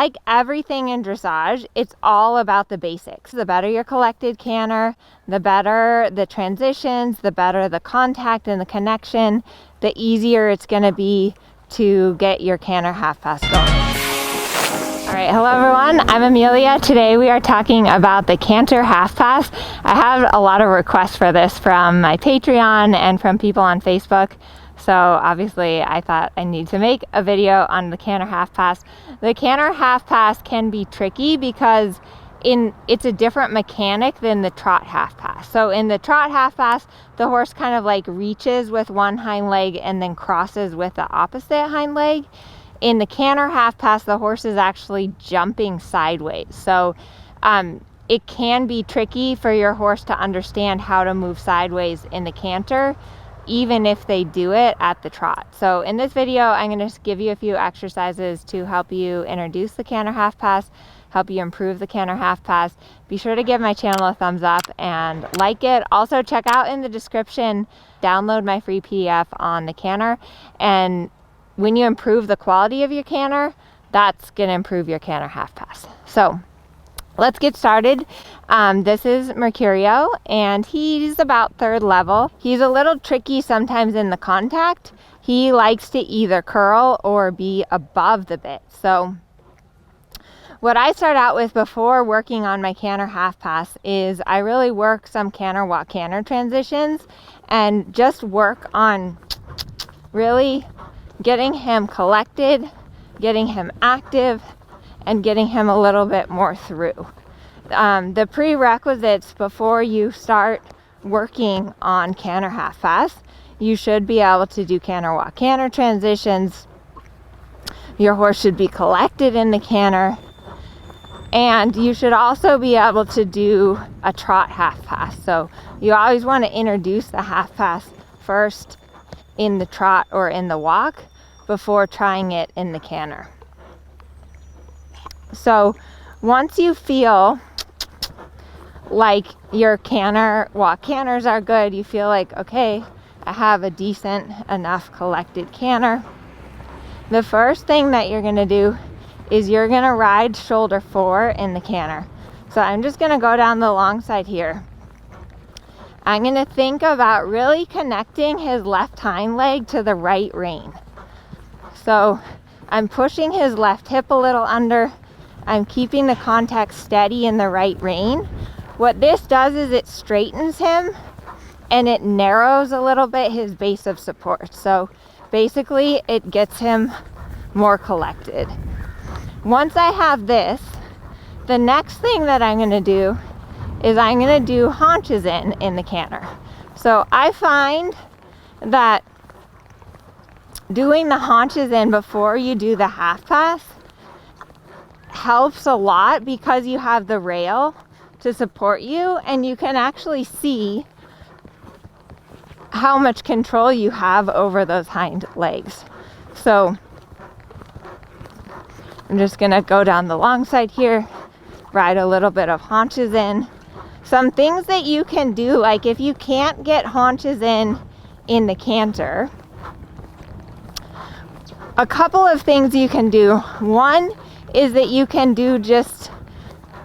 Like everything in dressage, it's all about the basics. The better your collected canter, the better the transitions, the better the contact and the connection, the easier it's going to be to get your canter half pass going. All right, hello everyone, I'm Amelia. Today we are talking about the canter half pass. I have a lot of requests for this from my Patreon and from people on Facebook. So obviously I thought I need to make a video on the canter half pass. The canter half pass can be tricky because it's a different mechanic than the trot half pass. So in the trot half pass, the horse kind of like reaches with one hind leg and then crosses with the opposite hind leg. In the canter half pass, the horse is actually jumping sideways. So it can be tricky for your horse to understand how to move sideways in the canter, even if they do it at the trot. So in this video, I'm going to give you a few exercises to help you introduce the canter half pass, help you improve the canter half pass. Be sure to give my channel a thumbs up and like it. Also check out in the description, download my free PDF on the canter. And when you improve the quality of your canter, that's going to improve your canter half pass. So let's get started. This is Mercurio, and he's about 3rd level. He's a little tricky sometimes in the contact. He likes to either curl or be above the bit. So what I start out with before working on my canter half pass is I really work some canter walk canter transitions and just work on really getting him collected, getting him active, and getting him a little bit more through. The prerequisites before you start working on canter half pass, you should be able to do canter walk canter transitions. Your horse should be collected in the canter, and you should also be able to do a trot half pass. So you always want to introduce the half pass first in the trot or in the walk before trying it in the canter. So once you feel like your canter walk canters are good, you feel like, okay, I have a decent enough collected canter, the first thing that you're going to do is you're going to ride shoulder 4 in the canter. So I'm just going to go down the long side here. I'm going to think about really connecting his left hind leg to the right rein. So I'm pushing his left hip a little under. I'm keeping the contact steady in the right rein. What this does is it straightens him and it narrows a little bit his base of support. So basically it gets him more collected. Once I have this, the next thing that I'm going to do is I'm going to do haunches-in the canter. So I find that doing the haunches-in before you do the half pass helps a lot because you have the rail to support you and you can actually see how much control you have over those hind legs. So I'm just gonna go down the long side here, ride a little bit of haunches-in. Some things that you can do, like if you can't get haunches-in the canter, a couple of things you can do. One is that you can do just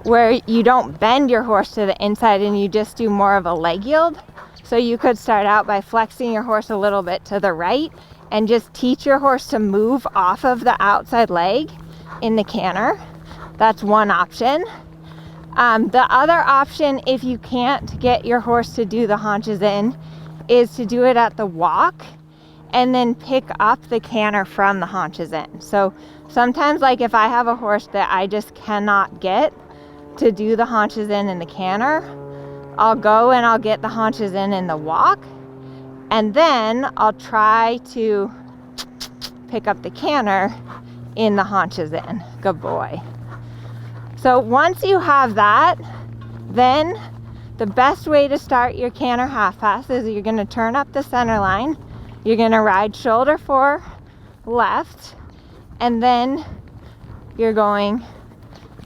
where you don't bend your horse to the inside and you just do more of a leg yield. So you could start out by flexing your horse a little bit to the right and just teach your horse to move off of the outside leg in the canter. That's one option. The other option, if you can't get your horse to do the haunches-in, is to do it at the walk and then pick up the canter from the haunches-in. So sometimes, like if I have a horse that I just cannot get to do the haunches-in the canter, I'll go and I'll get the haunches-in the walk, and then I'll try to pick up the canter in the haunches-in. Good boy. So once you have that, then the best way to start your canter half pass is you're going to turn up the center line. You're going to ride shoulder 4 left, and then you're going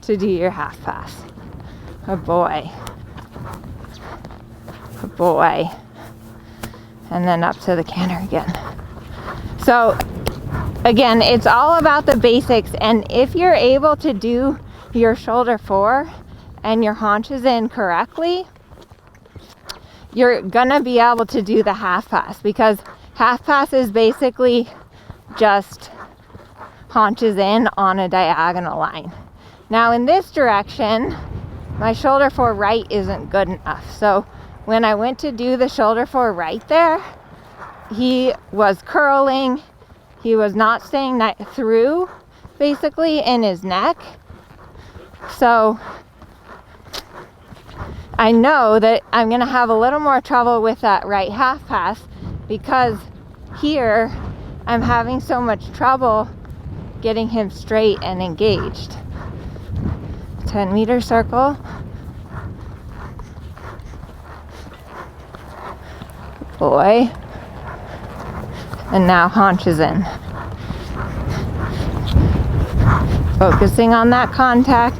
to do your half pass. Good boy. Good boy. And then up to the canter again. So Again, it's all about the basics, and if you're able to do your shoulder 4 and your haunches in correctly, you're gonna be able to do the half pass, because half pass is basically just haunches in on a diagonal line. Now in this direction, my shoulder 4 right isn't good enough. So when I went to do the shoulder 4 right there, he was curling. He was not staying through, basically, in his neck. So I know that I'm going to have a little more trouble with that right half pass, because here I'm having so much trouble getting him straight and engaged. 10-meter circle. Boy. And now haunches in. Focusing on that contact.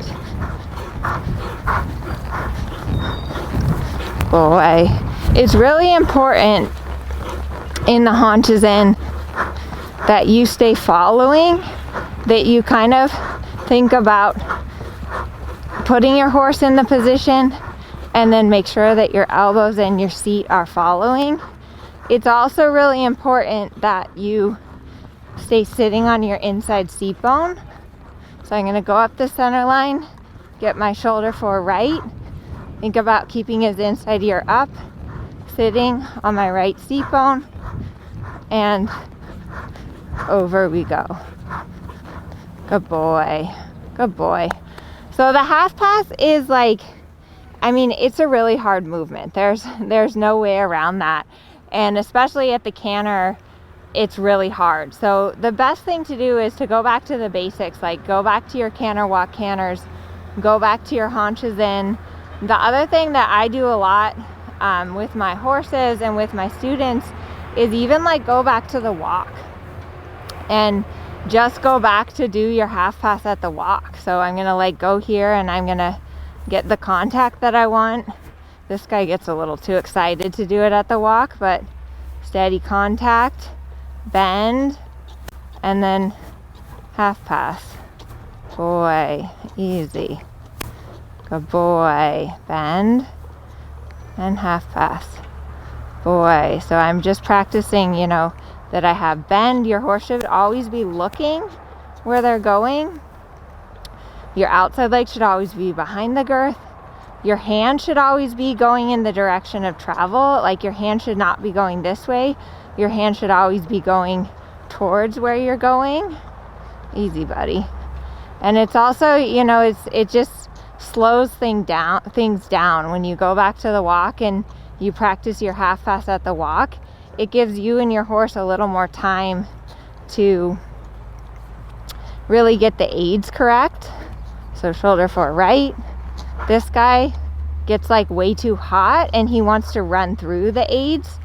Boy. It's really important in the haunches in that you stay following, that you kind of think about putting your horse in the position and then make sure that your elbows and your seat are following. It's also really important that you stay sitting on your inside seat bone. So I'm going to go up the center line, get my shoulder 4 right, think about keeping his inside ear up, sitting on my right seat bone, and over we go. Good boy. Good boy. So the half pass is like, I mean, it's a really hard movement. There's no way around that. And especially at the canter, it's really hard. So the best thing to do is to go back to the basics, like go back to your canter walk canters, go back to your haunches in. The other thing that I do a lot with my horses and with my students is even like go back to the walk and just go back to do your half pass at the walk. So I'm gonna like go here and I'm gonna get the contact that I want. This guy gets a little too excited to do it at the walk, but steady contact, bend, and then half pass. Boy, easy. Good boy. Bend and half pass. Boy, so I'm just practicing, you know, that I have bend. Your horse should always be looking where they're going. Your outside leg should always be behind the girth. Your hand should always be going in the direction of travel. Like your hand should not be going this way. Your hand should always be going towards where you're going. Easy, buddy. And it's also, you know, it just slows things down when you go back to the walk and you practice your half pass at the walk. It gives you and your horse a little more time to really get the aids correct. So shoulder 4 right. This guy gets like way too hot and he wants to run through the aids.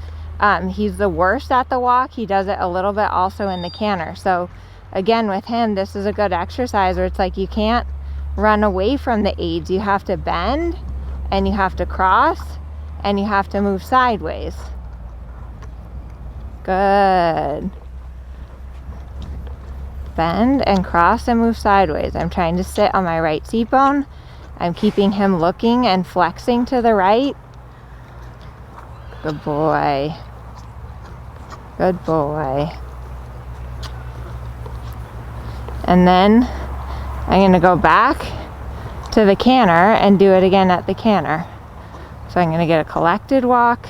He's the worst at the walk. He does it a little bit also in the canter. So again, with him, this is a good exercise where it's like you can't run away from the aids. You have to bend and you have to cross and you have to move sideways. Good. Bend and cross and move sideways. I'm trying to sit on my right seat bone. I'm keeping him looking and flexing to the right. Good boy. Good boy. And then I'm going to go back to the canter and do it again at the canter. So I'm going to get a collected walk.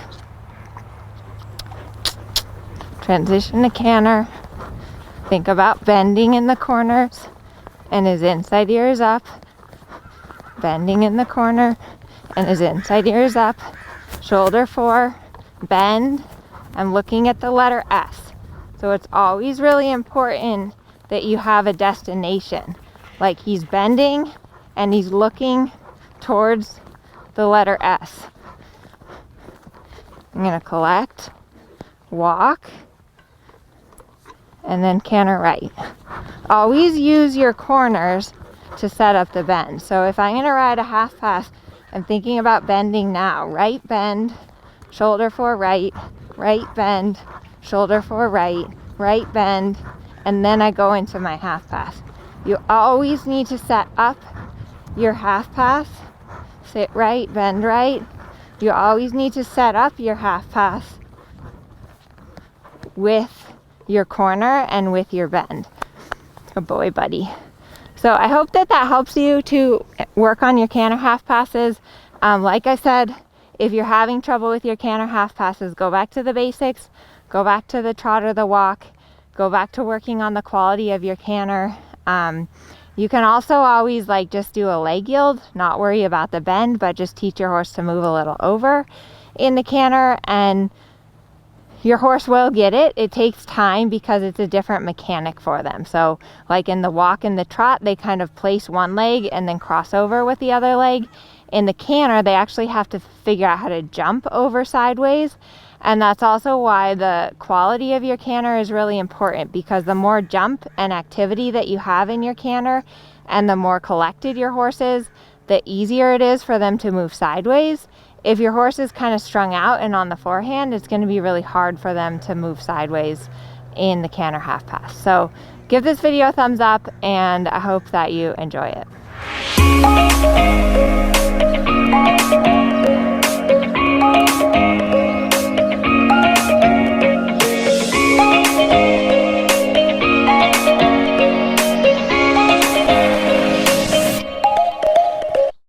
Transition to canter. Think about bending in the corners and his inside ear is up. Bending in the corner and his inside ear is up. Shoulder 4, bend. I'm looking at the letter S. So it's always really important that you have a destination. Like he's bending and he's looking towards the letter S. I'm going to collect, walk, and then canter right. Always use your corners to set up the bend. So if I'm going to ride a half pass, I'm thinking about bending now. Right bend, shoulder 4 right, right bend, shoulder 4 right, right bend, and then I go into my half pass. You always need to set up your half pass. Sit right, bend right. You always need to set up your half pass with your corner and with your bend. Good boy, buddy. So I hope that helps you to work on your canter half passes. Like I said, if you're having trouble with your canter half passes, go back to the basics, go back to the trot or the walk, go back to working on the quality of your canter. You can also always like just do a leg yield, not worry about the bend, but just teach your horse to move a little over in the canter, and your horse will get it. It takes time because it's a different mechanic for them. So like in the walk and the trot, they kind of place one leg and then cross over with the other leg. In the canter, they actually have to figure out how to jump over sideways. And that's also why the quality of your canter is really important, because the more jump and activity that you have in your canter and the more collected your horse is, the easier it is for them to move sideways. If your horse is kind of strung out and on the forehand, it's going to be really hard for them to move sideways in the canter half pass. So give this video a thumbs up, and I hope that you enjoy it.